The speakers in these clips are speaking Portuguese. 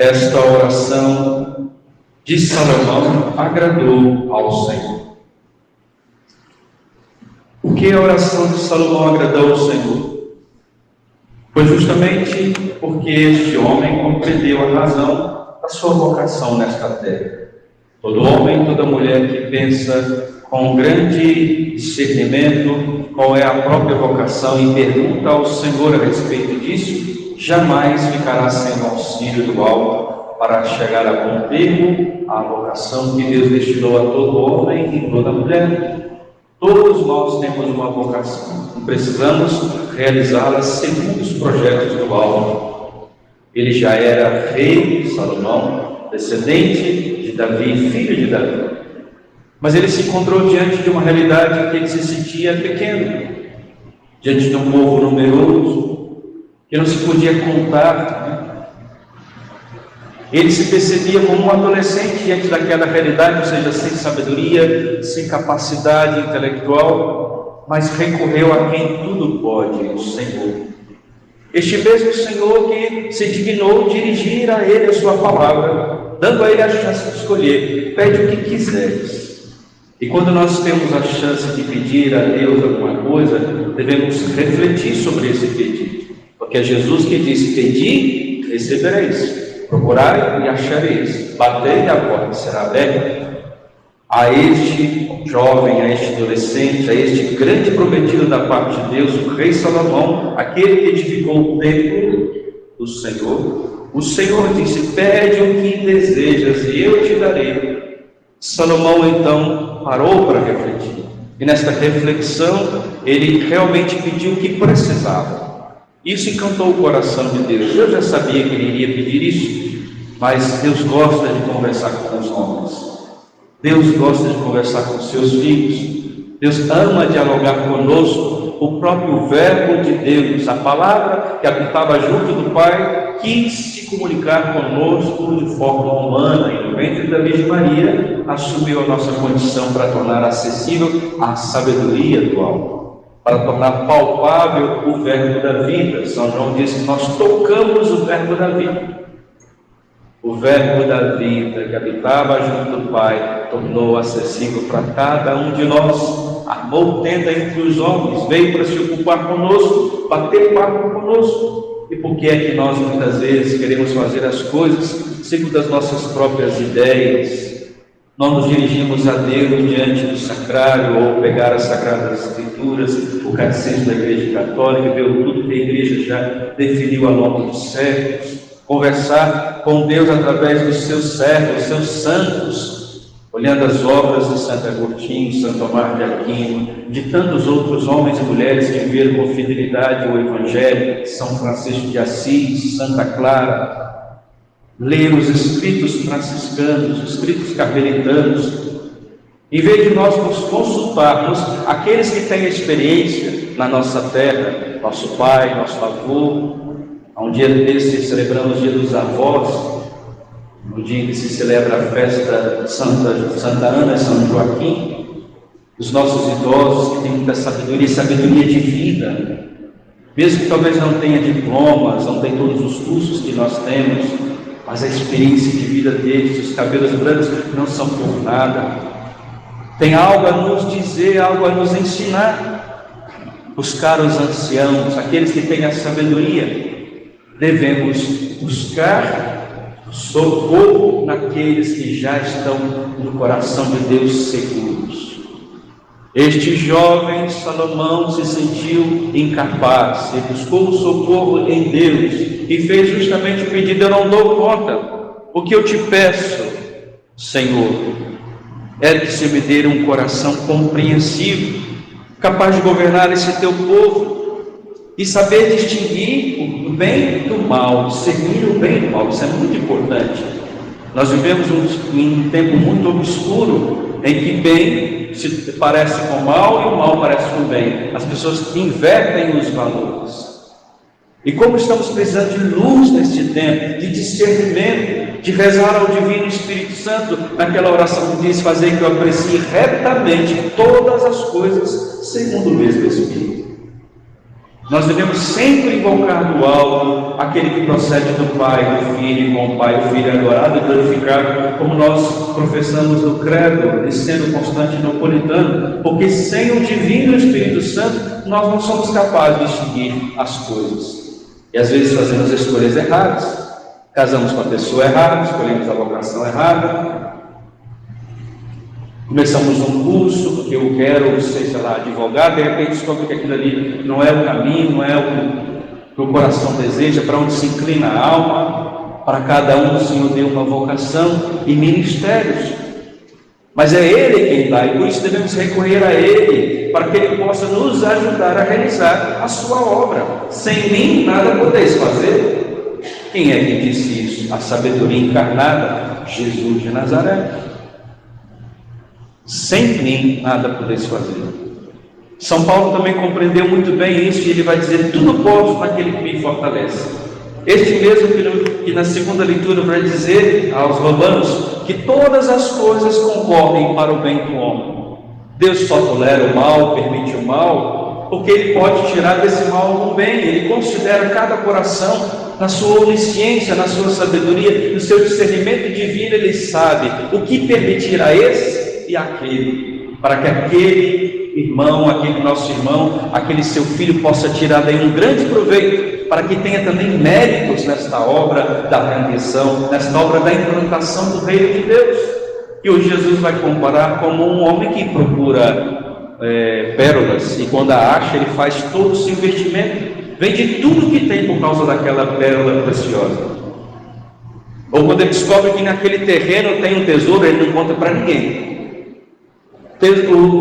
Esta oração de Salomão agradou ao Senhor. Por que a oração de Salomão agradou ao Senhor? Foi justamente porque este homem compreendeu a razão da sua vocação nesta terra. Todo homem, toda mulher que pensa com grande discernimento qual é a própria vocação e pergunta ao Senhor a respeito disso, jamais ficará sem o auxílio do alto para chegar a bom termo à vocação que Deus destinou a todo homem e toda mulher. Todos nós temos uma vocação e precisamos realizá-la segundo os projetos do alto. Ele já era rei, Salomão, descendente de Davi, filho de Davi. Mas ele se encontrou diante de uma realidade em que ele se sentia pequeno, diante de um povo numeroso, que não se podia contar. Ele se percebia como um adolescente diante daquela realidade, ou seja, sem sabedoria, sem capacidade intelectual, mas recorreu a quem tudo pode, o Senhor. Este mesmo Senhor que se dignou dirigir a ele a sua palavra, dando a ele a chance de escolher: pede o que quiseres. E quando nós temos a chance de pedir a Deus alguma coisa, devemos refletir sobre esse pedido, porque é Jesus que disse: pedi, recebereis, procurai e achareis, batei e a porta será aberta. A este jovem, a este adolescente, a este grande prometido da parte de Deus, o rei Salomão, aquele que edificou o templo do Senhor, o Senhor disse: pede o que desejas e eu te darei. Salomão então parou para refletir, e nesta reflexão ele realmente pediu o que precisava. Isso encantou o coração de Deus. Eu já sabia que ele iria pedir isso, mas Deus gosta de conversar com os homens. Deus gosta de conversar com seus filhos. Deus ama dialogar conosco. O próprio Verbo de Deus, a palavra que habitava junto do Pai, quis se comunicar conosco de forma humana, e no ventre da Virgem Maria assumiu a nossa condição para tornar acessível a sabedoria do alto, para tornar palpável o Verbo da vida. São João diz que nós tocamos o Verbo da vida. O Verbo da vida que habitava junto do Pai tornou acessível para cada um de nós. Armou tenda entre os homens, veio para se ocupar conosco, bater papo conosco. E por que é que nós muitas vezes queremos fazer as coisas segundo as nossas próprias ideias? Não nos dirigimos a Deus diante do sacrário, ou pegar as Sagradas Escrituras, o catecismo da Igreja Católica, ver tudo que a Igreja já definiu ao longo dos séculos, conversar com Deus através dos seus servos, seus santos, olhando as obras de Santo Agostinho, Santo Tomás de Aquino, de tantos outros homens e mulheres que viveram com fidelidade o Evangelho, São Francisco de Assis, Santa Clara, ler os escritos franciscanos, os escritos carmelitanos, em vez de nós nos consultarmos aqueles que têm experiência na nossa terra, nosso pai, nosso avô. Há um dia desse celebramos o dia dos avós, no dia em que se celebra a festa de Santa Ana e São Joaquim, os nossos idosos que têm muita sabedoria, sabedoria de vida, mesmo que talvez não tenha diplomas, não tenha todos os cursos que nós temos, mas a experiência de vida deles, os cabelos brancos não são por nada, tem algo a nos dizer, algo a nos ensinar. Buscar os anciãos, aqueles que têm a sabedoria, devemos buscar socorro naqueles que já estão no coração de Deus seguros. Este jovem Salomão se sentiu incapaz e buscou socorro em Deus e fez justamente o pedido: eu não dou conta. O que eu te peço, Senhor, é que se me dê um coração compreensivo, capaz de governar esse teu povo e saber distinguir o bem do mal, discernir o bem do mal. Isso é muito importante. Nós vivemos um tempo muito obscuro, em que bem se parece com mal e o mal parece com bem. As pessoas invertem os valores. E como estamos precisando de luz neste tempo, de discernimento, de rezar ao Divino Espírito Santo, naquela oração que diz: fazer que eu aprecie retamente todas as coisas segundo o mesmo Espírito. Nós devemos sempre invocar do alto aquele que procede do Pai, do Filho, e com o Pai, o Filho é adorado e glorificado, como nós professamos no credo, sendo constante napolitano, porque sem o Divino Espírito Santo, nós não somos capazes de distinguir as coisas. E às vezes fazemos escolhas erradas, casamos com a pessoa errada, escolhemos a vocação errada, começamos um curso, porque eu quero ser, sei lá, advogado, de repente descobre que aquilo ali não é o caminho, não é o que o coração deseja, para onde se inclina a alma. Para cada um o Senhor deu uma vocação e ministérios, mas é Ele quem dá, e por isso devemos recorrer a Ele, para que Ele possa nos ajudar a realizar a sua obra. Sem mim nada podeis fazer. Quem é que disse isso? A sabedoria encarnada, Jesus de Nazaré. Sem mim nada podeis fazer. São Paulo também compreendeu muito bem isso, e ele vai dizer: tudo posso naquele que me fortalece. Este mesmo que na segunda leitura vai dizer aos romanos que todas as coisas concorrem para o bem do homem. Deus só tolera o mal, permite o mal, porque Ele pode tirar desse mal algum bem. Ele considera cada coração, na sua onisciência, na sua sabedoria, no seu discernimento divino. Ele sabe o que permitir a esse e aquele, para que aquele irmão, aquele nosso irmão, aquele seu filho possa tirar daí um grande proveito, para que tenha também méritos nesta obra da redenção, nesta obra da implantação do reino de Deus. E hoje Jesus vai comparar como um homem que procura pérolas, e quando a acha, ele faz todo o seu investimento, vende tudo que tem por causa daquela pérola preciosa. Ou quando ele descobre que naquele terreno tem um tesouro, ele não conta para ninguém.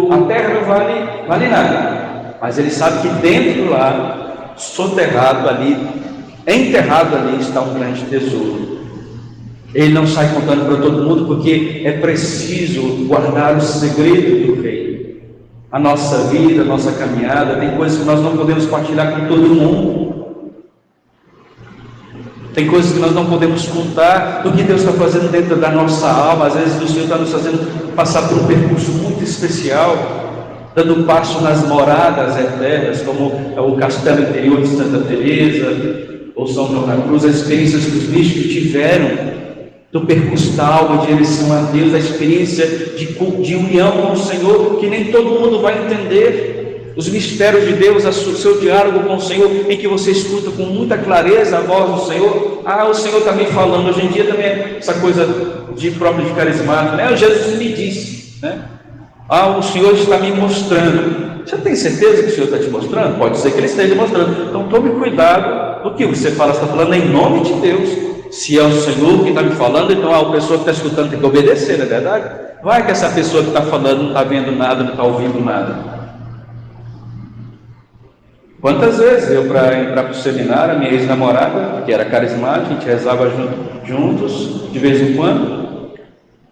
A terra não vale nada, mas ele sabe que dentro lá, soterrado ali, enterrado ali, está um grande tesouro. Ele não sai contando para todo mundo, porque é preciso guardar o segredo do reino. A nossa vida, a nossa caminhada, tem coisas que nós não podemos partilhar com todo mundo. Tem coisas que nós não podemos contar do que Deus está fazendo dentro da nossa alma. Às vezes o Senhor está nos fazendo passar por um percurso muito especial, dando passo nas moradas eternas, como é o castelo interior de Santa Teresa, ou São João da Cruz, as experiências que os místicos tiveram do percurso da alma, de direção a Deus, a experiência de união com o Senhor, que nem todo mundo vai entender. Os mistérios de Deus, o seu diálogo com o Senhor, em que você escuta com muita clareza a voz do Senhor. O Senhor está me falando. Hoje em dia também essa coisa própria de carismático, né? Jesus me disse, né? O Senhor está me mostrando. Você tem certeza que o Senhor está te mostrando? Pode ser que Ele esteja mostrando. Então tome cuidado do que você fala. Você está falando em nome de Deus. Se é o Senhor que está me falando, então a pessoa que está escutando tem que obedecer, não é verdade? Vai que essa pessoa que está falando não está vendo nada, não está ouvindo nada. Quantas vezes eu, para entrar para o seminário, a minha ex-namorada, que era carismática, a gente rezava juntos, de vez em quando.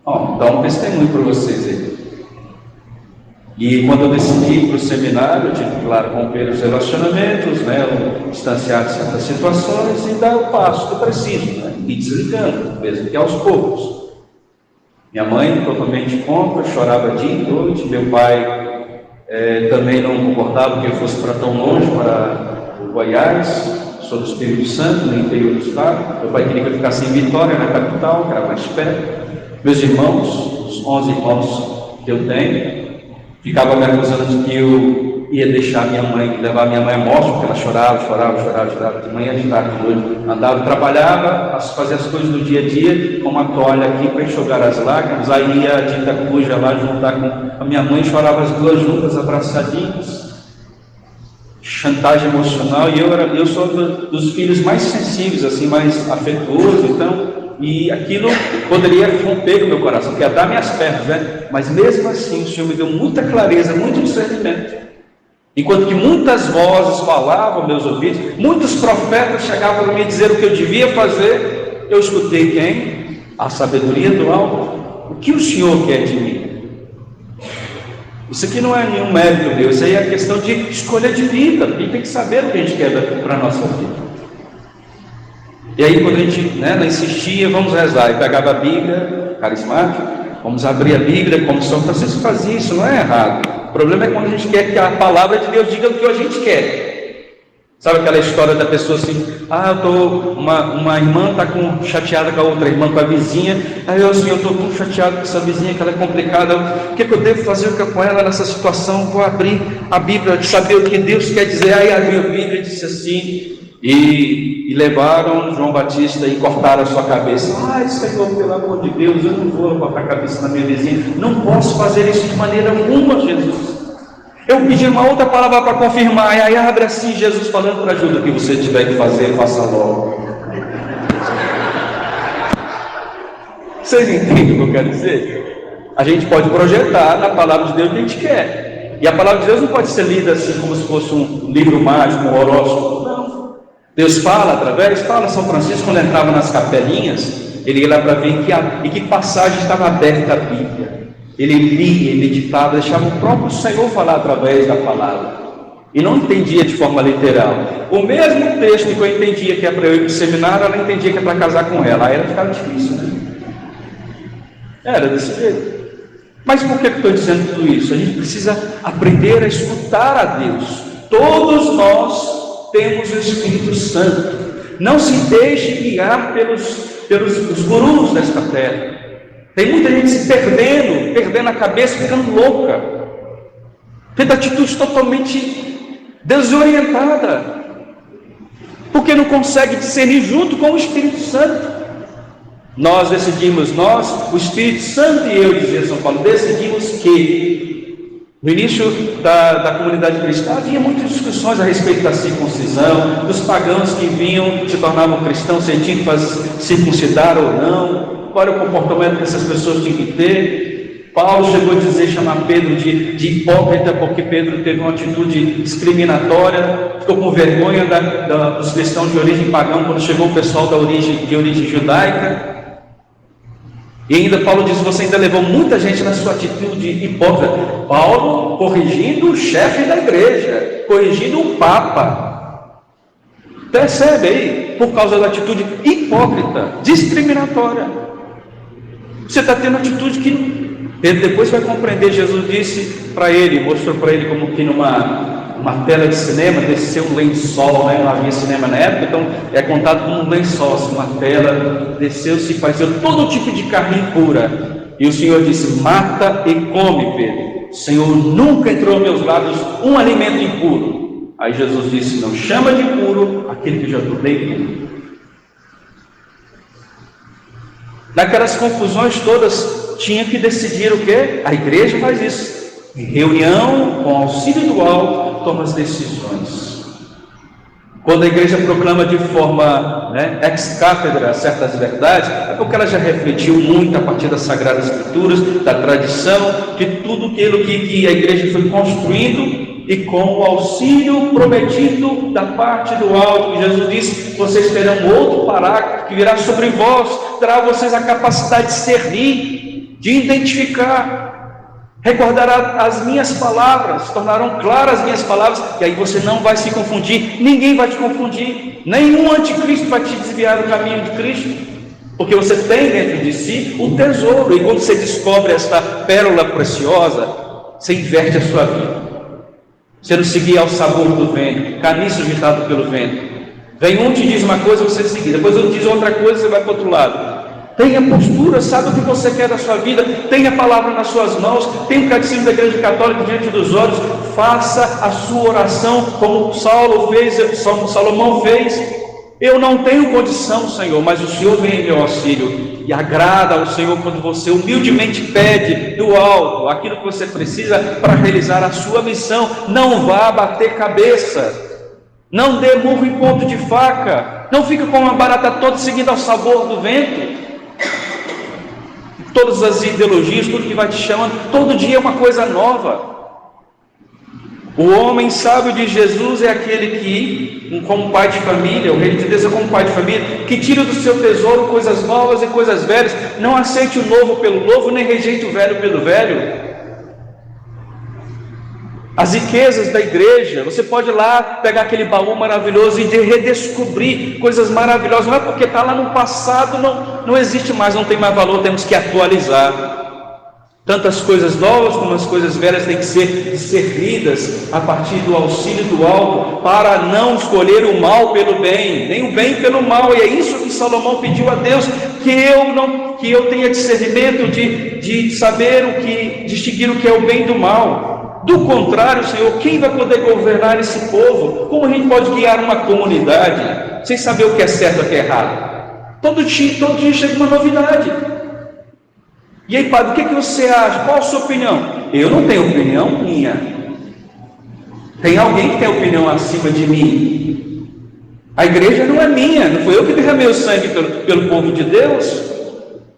Dá um testemunho para vocês aí. E quando eu decidi ir para o seminário, eu tive, claro, romper os relacionamentos, né, distanciar de certas situações e dar o passo que eu preciso, né, e desligando, mesmo que aos poucos. Minha mãe totalmente contra, chorava dia e noite. Meu pai também não concordava que eu fosse para tão longe, para o Goiás, sou do Espírito Santo, no interior do estado. Meu pai queria que eu ficasse em Vitória, na capital, que era mais perto. Meus irmãos, os 11 irmãos que eu tenho, ficavam me acusando de que eu ia deixar minha mãe, levar minha mãe à morte, porque ela chorava, de manhã, de tarde, de noite. Andava, trabalhava, fazia as coisas do dia a dia, com uma toalha aqui para enxugar as lágrimas. Aí ia a Dita Cuja lá juntar com a minha mãe, chorava as duas juntas, abraçadinhas. Chantagem emocional. E eu sou dos filhos mais sensíveis, assim, mais afetuoso, então. E aquilo poderia romper com o meu coração, que ia dar minhas pernas, né? Mas mesmo assim o Senhor me deu muita clareza, muito discernimento. Enquanto que muitas vozes falavam aos meus ouvidos, muitos profetas chegavam para me dizer o que eu devia fazer, eu escutei quem? A sabedoria do alto. O que o Senhor quer de mim? Isso aqui não é nenhum mérito meu, isso aí é questão de escolha de vida. A gente tem que saber o que a gente quer para a nossa vida. E aí quando a gente não insistia, vamos rezar, e pegava a Bíblia, carismático, vamos abrir a Bíblia, como São Francisco fazia, isso não é errado. O problema é quando a gente quer que a palavra de Deus diga o que a gente quer. Sabe aquela história da pessoa assim, uma irmã está chateada com a outra irmã, com a vizinha, aí eu estou tão chateado com essa vizinha, que ela é complicada, o que eu devo fazer com ela nessa situação? Vou abrir a Bíblia, saber o que Deus quer dizer. Aí abriu a Bíblia e disse assim, e levaram João Batista e cortaram a sua cabeça. Senhor, pelo amor de Deus, eu não vou cortar a cabeça da minha vizinha, não posso fazer isso de maneira alguma, Jesus. Eu pedi uma outra palavra para confirmar, e aí abre assim, Jesus falando para Judas, o que você tiver que fazer, faça logo. Vocês entendem o que eu quero dizer? A gente pode projetar na palavra de Deus o que a gente quer, e a palavra de Deus não pode ser lida assim como se fosse um livro mágico, um horóscopo, não. Deus fala São Francisco, quando entrava nas capelinhas, ele ia lá para ver em que passagem estava aberta a Bíblia. Ele lia, meditava, deixava o próprio Senhor falar através da palavra, e não entendia de forma literal. O mesmo texto que eu entendia que é para eu ir para o seminário, ela entendia que é para casar com ela. Aí ficava difícil, né? Era desse jeito. Mas por que eu estou dizendo tudo isso? A gente precisa aprender a escutar a Deus. Todos nós temos o Espírito Santo. Não se deixe guiar pelos gurus desta terra. Tem muita gente se perdendo a cabeça, ficando louca, tendo atitude totalmente desorientada, porque não consegue discernir junto com o Espírito Santo. Nós decidimos, o Espírito Santo e eu, dizia São Paulo, decidimos que no início da comunidade cristã havia muitas discussões a respeito da circuncisão, dos pagãos que vinham, se tornavam cristãos, sem tinham que circuncidar ou não. Qual era o comportamento que essas pessoas tinham que ter? Paulo chegou a chamar Pedro de hipócrita, porque Pedro teve uma atitude discriminatória, ficou com vergonha dos cristãos de origem pagã, quando chegou o pessoal de origem judaica. E ainda Paulo diz, você ainda levou muita gente na sua atitude hipócrita. Paulo corrigindo o chefe da igreja, corrigindo o Papa. Percebe aí? Por causa da atitude hipócrita, discriminatória. Você está tendo atitude que Pedro depois vai compreender. Jesus disse para ele, mostrou para ele como que numa tela de cinema desceu um lençol, né? Não havia cinema na época, então é contado como um lençol, assim, uma tela, desceu-se e fazia todo tipo de carne impura. E o Senhor disse, mata e come, Pedro. O Senhor nunca entrou nos meus lábios um alimento impuro. Aí Jesus disse, não chama de puro aquele que já tornei puro. Naquelas confusões todas, tinha que decidir o quê? A igreja faz isso. Em reunião, com auxílio do alto, toma as decisões. Quando a igreja proclama de forma ex-cátedra certas verdades, é porque ela já refletiu muito a partir das Sagradas Escrituras, da tradição, de tudo aquilo que a igreja foi construindo, e com o auxílio prometido da parte do alto. Jesus disse, vocês terão outro paráclito que virá sobre vós, terá a vocês a capacidade de discernir, de identificar, recordará as minhas palavras, tornarão claras as minhas palavras, e aí você não vai se confundir, ninguém vai te confundir, nenhum anticristo vai te desviar do caminho de Cristo, porque você tem dentro de si o tesouro, e quando você descobre esta pérola preciosa, você inverte a sua vida. Você não seguir ao sabor do vento, caniço agitado pelo vento. Vem um te diz uma coisa, você seguir, depois outro diz outra coisa, você vai para o outro lado. Tenha postura, sabe o que você quer da sua vida, tenha a palavra nas suas mãos, tenha o catecismo da Igreja Católica diante dos olhos, faça a sua oração como Salomão fez. Eu não tenho condição, Senhor, mas o Senhor vem em meu auxílio. E agrada ao Senhor quando você humildemente pede do alto aquilo que você precisa para realizar a sua missão. Não vá bater cabeça, não dê murro em ponto de faca, não fique com uma barata toda seguindo ao sabor do vento. Todas as ideologias, tudo que vai te chamando, todo dia é uma coisa nova. O homem sábio de Jesus é aquele que, como pai de família, o reino de Deus é como pai de família, que tira do seu tesouro coisas novas e coisas velhas, não aceite o novo pelo novo, nem rejeite o velho pelo velho. As riquezas da igreja, você pode ir lá pegar aquele baú maravilhoso e redescobrir coisas maravilhosas, não é porque está lá no passado, não existe mais, não tem mais valor, temos que atualizar. Tantas coisas novas como as coisas velhas têm que ser discernidas a partir do auxílio do alto, para não escolher o mal pelo bem, nem o bem pelo mal. E é isso que Salomão pediu a Deus, que eu tenha discernimento de saber distinguir o que é o bem do mal. Do contrário, Senhor, quem vai poder governar esse povo? Como a gente pode guiar uma comunidade sem saber o que é certo e o que é errado? Todo dia chega uma novidade. E aí, padre, o que você acha? Qual a sua opinião? Eu não tenho opinião minha. Tem alguém que tem opinião acima de mim. A igreja não é minha, não foi eu que derramei o sangue pelo povo de Deus.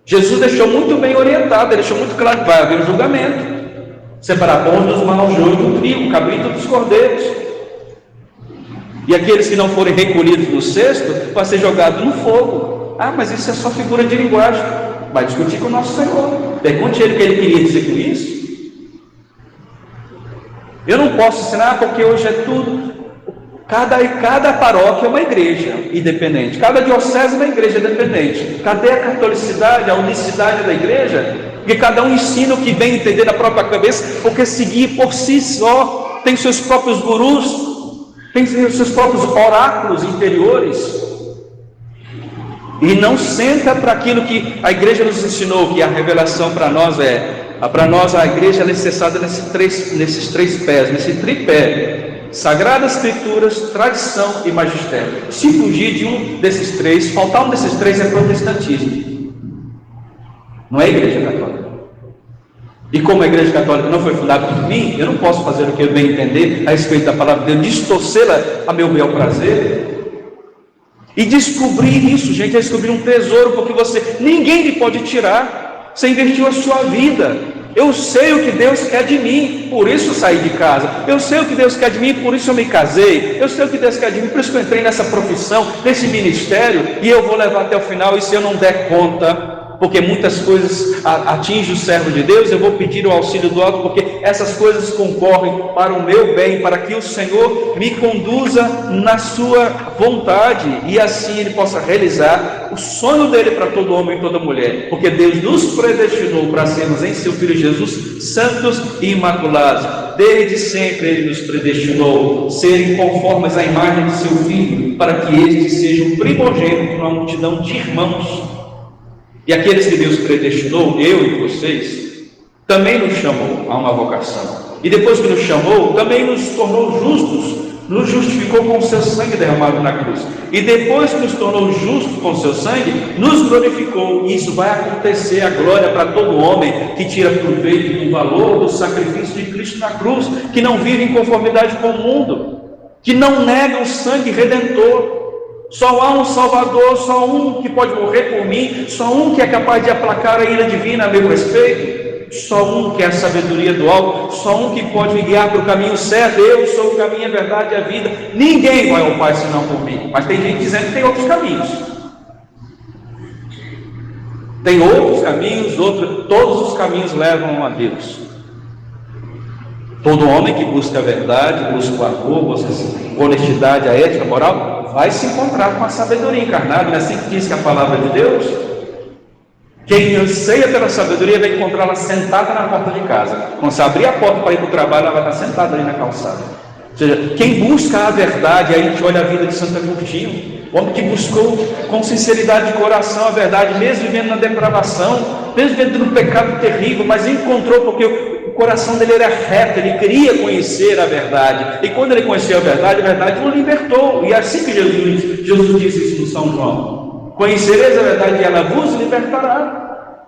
Jesus deixou muito bem orientado, deixou muito claro que vai haver um julgamento. Separar bons dos maus, joio do trigo, cabrito dos cordeiros. E aqueles que não forem recolhidos no cesto, vai ser jogado no fogo. Ah, mas isso é só figura de linguagem. Vai discutir com o nosso Senhor. Pergunte ele o que ele queria dizer com isso. Eu não posso ensinar porque hoje é tudo. Cada paróquia é uma igreja independente. Cada diocese é uma igreja independente. Cadê a catolicidade, a unicidade da igreja? Porque cada um ensina o que bem entender da própria cabeça, porque seguir por si só. Tem seus próprios gurus, tem seus próprios oráculos interiores. E não senta para aquilo que a igreja nos ensinou, que a revelação para nós a igreja é necessária nesses três pés, nesse tripé: Sagradas Escrituras, tradição e magistério. Se fugir de um desses três, faltar um desses três é protestantismo, não é a igreja católica. E como a igreja católica não foi fundada por mim, eu não posso fazer o que eu bem entender a respeito da palavra de Deus, distorcê-la a meu bel prazer. E descobrir isso, gente, é descobrir um tesouro, porque ninguém lhe pode tirar. Você investiu a sua vida. Eu sei o que Deus quer de mim, por isso eu saí de casa. Eu sei o que Deus quer de mim, por isso eu me casei. Eu sei o que Deus quer de mim, por isso que eu entrei nessa profissão, nesse ministério, e eu vou levar até o final. E se eu não der conta, porque muitas coisas atingem o servo de Deus, eu vou pedir o auxílio do alto, porque essas coisas concorrem para o meu bem, para que o Senhor me conduza na sua vontade, e assim Ele possa realizar o sonho dele para todo homem e toda mulher, porque Deus nos predestinou para sermos em seu Filho Jesus santos e imaculados. Desde sempre Ele nos predestinou serem conformes à imagem de seu Filho, para que este seja o primogênito numa multidão de irmãos. E aqueles que Deus predestinou, eu e vocês, também nos chamou a uma vocação. E depois que nos chamou, também nos tornou justos, nos justificou com o seu sangue derramado na cruz. E depois que nos tornou justos com o seu sangue, nos glorificou. E isso vai acontecer, a glória para todo homem que tira proveito do valor do sacrifício de Cristo na cruz, que não vive em conformidade com o mundo, que não nega o sangue redentor. Só há um Salvador, só um que pode morrer por mim, só um que é capaz de aplacar a ira divina a meu respeito, só um que é a sabedoria do alto, só um que pode me guiar para o caminho certo. Eu sou o caminho, a verdade e a vida. Ninguém vai ao Pai senão por mim. Mas tem gente dizendo que tem outros caminhos. Tem outros caminhos, todos os caminhos levam a Deus. Todo homem que busca a verdade, busca o amor, busca a honestidade, a ética, a moral, vai se encontrar com a sabedoria encarnada. Não é assim que diz que a palavra de Deus? Quem anseia pela sabedoria vai encontrá-la sentada na porta de casa. Quando você abrir a porta para ir para o trabalho, ela vai estar sentada ali na calçada. Ou seja, quem busca a verdade, aí a gente olha a vida de Santo Agostinho, o homem que buscou com sinceridade de coração a verdade, mesmo vivendo na depravação, mesmo vivendo no pecado terrível, mas encontrou, porque o coração dele era reto, ele queria conhecer a verdade, e quando ele conheceu a verdade o libertou. E é assim que Jesus disse isso no São João: conhecereis a verdade e ela vos libertará.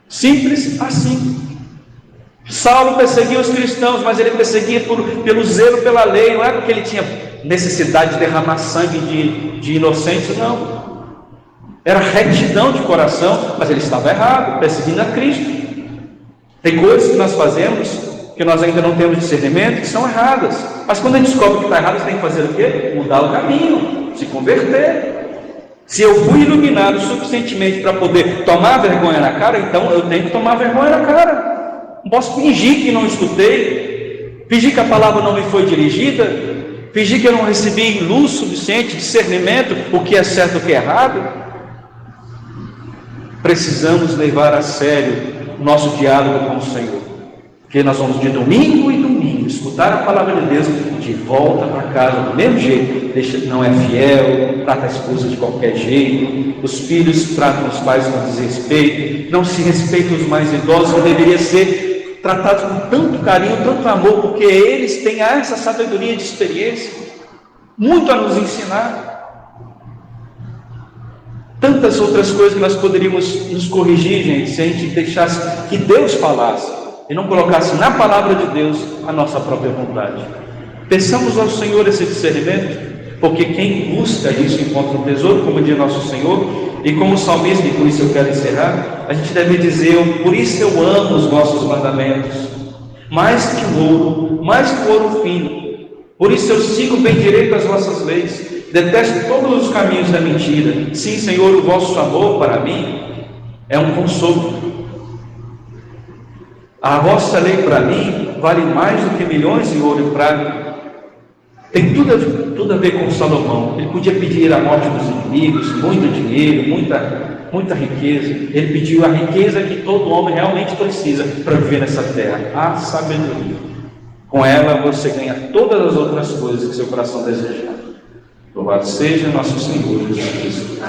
Simples assim. Saulo perseguia os cristãos, mas ele perseguia pelo zelo pela lei, não é porque ele tinha necessidade de derramar sangue de inocentes, não. Era retidão de coração, mas ele estava errado, perseguindo a Cristo. Tem coisas que nós fazemos que nós ainda não temos discernimento, que são erradas. Mas quando a gente descobre que está errado, você tem que fazer o quê? Mudar o caminho, se converter. Se eu fui iluminado suficientemente para poder tomar vergonha na cara, então eu tenho que tomar vergonha na cara. Não posso fingir que não escutei, fingir que a palavra não me foi dirigida, fingir que eu não recebi luz suficiente, discernimento, o que é certo e o que é errado. Precisamos levar a sério nosso diálogo com o Senhor. Porque nós vamos de domingo em domingo escutar a palavra de Deus, de volta para casa do mesmo jeito. Não é fiel, trata a esposa de qualquer jeito, os filhos tratam os pais com desrespeito, não se respeitam os mais idosos, que deveria ser tratados com tanto carinho, tanto amor, porque eles têm essa sabedoria de experiência, muito a nos ensinar. Tantas outras coisas que nós poderíamos nos corrigir, gente, se a gente deixasse que Deus falasse e não colocasse na palavra de Deus a nossa própria vontade. Peçamos ao Senhor esse discernimento, porque quem busca isso encontra um tesouro, como diz nosso Senhor. E como salmista, e por isso eu quero encerrar, a gente deve dizer: por isso eu amo os vossos mandamentos, mais que o ouro fino. Por isso eu sigo bem direito as vossas leis, detesto todos os caminhos da mentira. Sim, Senhor, o vosso amor para mim é um consolo. A vossa lei para mim vale mais do que milhões de ouro e prata. Tem tudo a ver com Salomão. Ele podia pedir a morte dos inimigos, muito dinheiro, muita riqueza. Ele pediu a riqueza que todo homem realmente precisa para viver nessa terra, a sabedoria. Com ela você ganha todas as outras coisas que seu coração deseja. Louvado seja nosso Senhor Jesus Cristo.